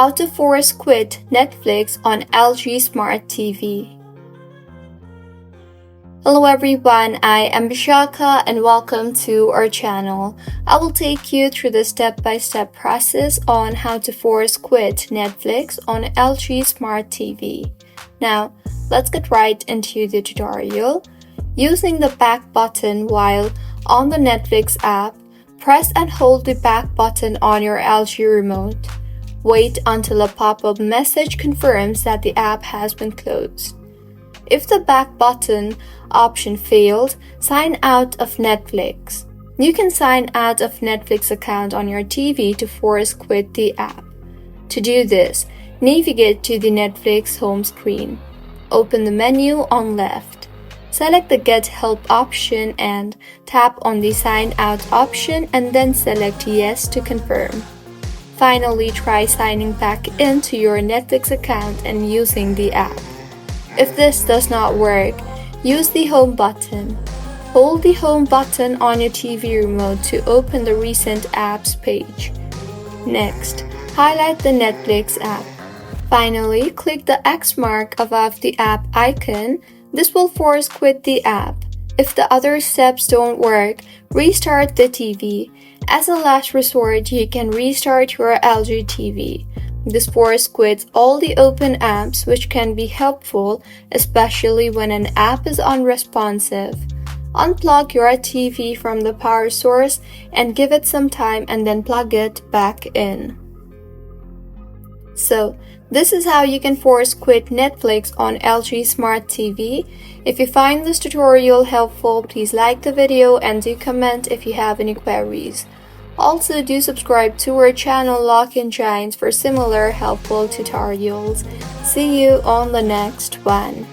How to force quit Netflix on LG Smart TV. Hello everyone, I am Bishaka and welcome to our channel. I will take you through the step-by-step process on how to force quit Netflix on LG Smart TV. Now, let's get right into the tutorial. Using the back button while on the Netflix app, press and hold the back button on your LG remote. Wait until a pop-up message confirms that the app has been closed. If the back button option failed, sign out of Netflix. You can sign out of Netflix account on your TV to force quit the app. To do this, navigate to the Netflix home screen. Open the menu on left. Select the Get Help option and tap on the Sign Out option and then select Yes to confirm. Finally, try signing back into your Netflix account and using the app. If this does not work, use the Home button. Hold the Home button on your TV remote to open the Recent Apps page. Next, highlight the Netflix app. Finally, click the X mark above the app icon. This will force quit the app. If the other steps don't work, restart the TV. As a last resort, you can restart your LG TV. This force quits all the open apps, which can be helpful, especially when an app is unresponsive. Unplug your TV from the power source and give it some time and then plug it back in. So, this is how you can force quit Netflix on LG Smart TV. If you find this tutorial helpful, please like the video and do comment if you have any queries. Also, do subscribe to our channel Lock-in Giants for similar helpful tutorials. See you on the next one.